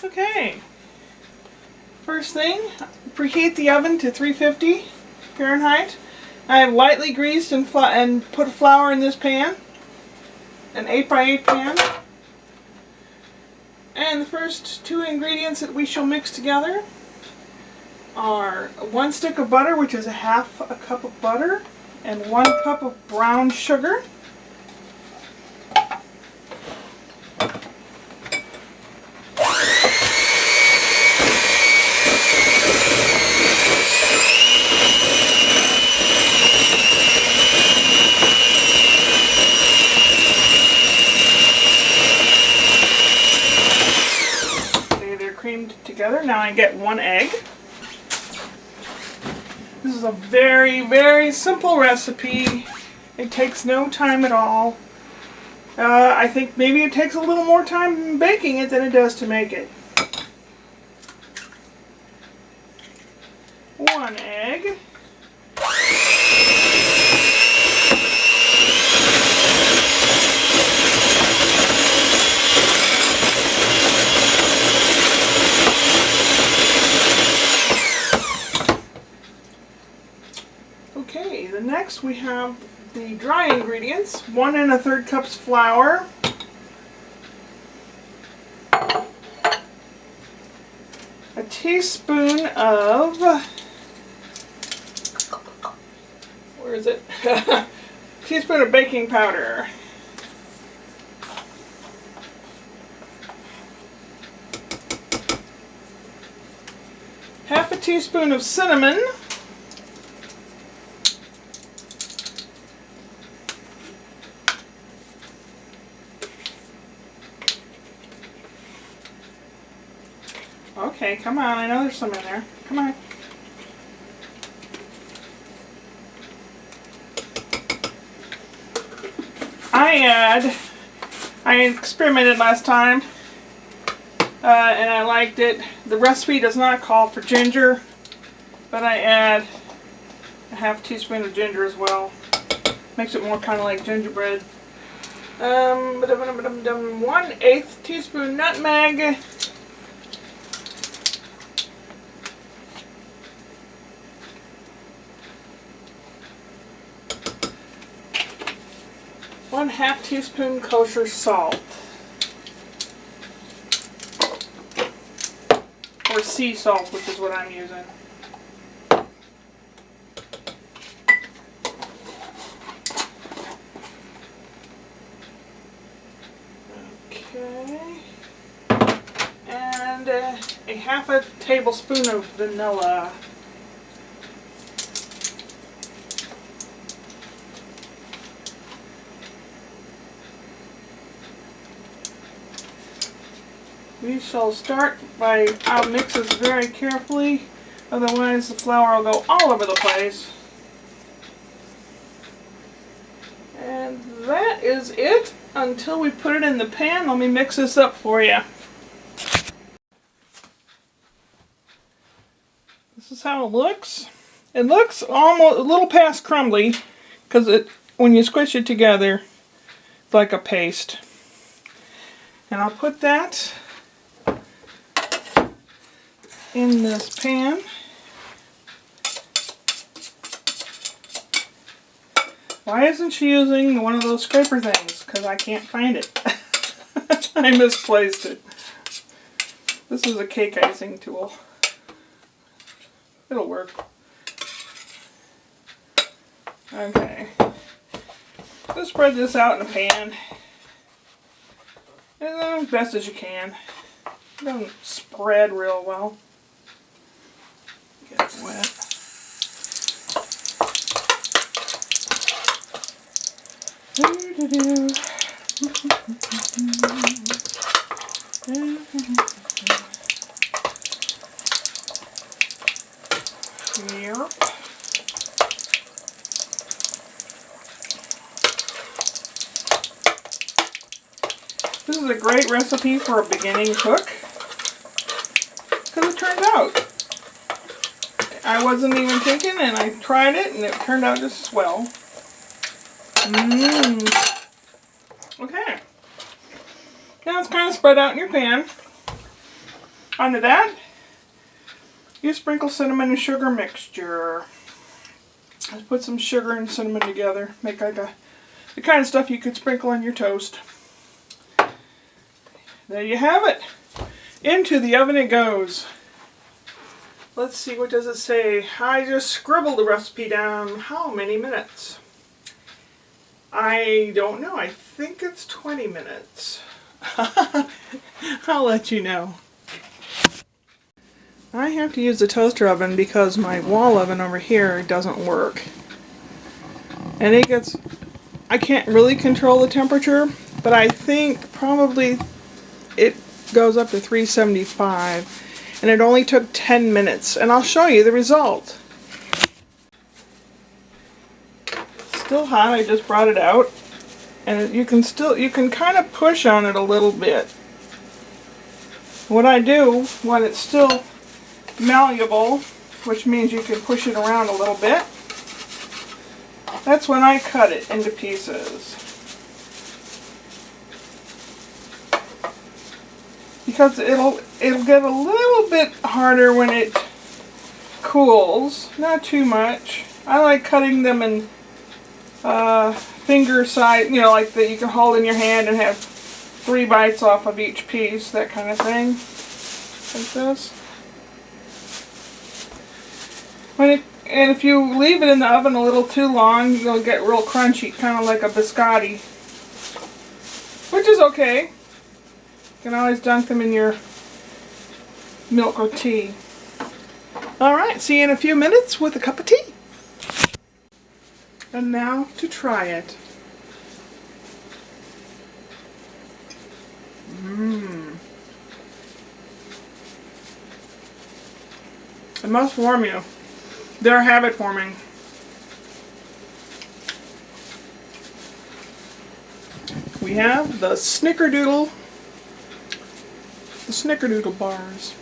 Okay. First thing, preheat the oven to 350 Fahrenheit. I have lightly greased and put flour in this pan, an 8x8 pan. And the first two ingredients that we shall mix together are 1 stick of butter, which is half a cup of butter, and 1 cup of brown sugar. They're creamed together. Now I get 1 egg. This is a very, very simple recipe. It takes no time at all. I think maybe it takes a little more time baking it than it does to make it. 1 egg. Okay, the next we have the dry ingredients. 1 1/3 cups flour, a teaspoon of, where is it? Teaspoon of baking powder, half a teaspoon of cinnamon, okay, come on, I know there's some in there. Come on. I experimented last time, and I liked it. The recipe does not call for ginger, but I add a half teaspoon of ginger as well. Makes it more kind of like gingerbread. 1/8 teaspoon nutmeg. One-half teaspoon kosher salt, or sea salt, which is what I'm using. Okay, and a half a tablespoon of vanilla. We shall start by, I'll mix this very carefully, otherwise the flour will go all over the place. And that is it until we put it in the pan. Let me mix this up for you. This is how it looks. It looks almost a little past crumbly, because when you squish it together, it's like a paste. And I'll put that in this pan. Why isn't she using one of those scraper things? Because I can't find it. I misplaced it. This is a cake icing tool. It'll work. Okay. Just spread this out in a pan. As best as you can. It doesn't spread real well. Get it wet. Yep. This is a great recipe for a beginning cook, because it turned out. I wasn't even thinking, and I tried it, and it turned out just as well. Okay. Now it's kind of spread out in your pan. Onto that, you sprinkle cinnamon and sugar mixture. Let's put some sugar and cinnamon together. Make like the kind of stuff you could sprinkle on your toast. There you have it. Into the oven it goes. Let's see, what does it say? I just scribbled the recipe down. How many minutes? I don't know. I think it's 20 minutes. I'll let you know. I have to use the toaster oven because my wall oven over here doesn't work. And I can't really control the temperature, but I think probably it goes up to 375. And it only took 10 minutes. And I'll show you the result. Still hot, I just brought it out. And you can kind of push on it a little bit. What I do when it's still malleable, which means you can push it around a little bit, that's when I cut it into pieces. Because it'll get a little bit harder when it cools, not too much. I like cutting them in finger size, you know, like that you can hold in your hand and have 3 bites off of each piece, that kind of thing, like this. And if you leave it in the oven a little too long, you'll get real crunchy, kind of like a biscotti, which is okay. You can always dunk them in your milk or tea. Alright, see you in a few minutes with a cup of tea. And now to try it. It must warm you. They're habit forming. We have the Snickerdoodle Bars.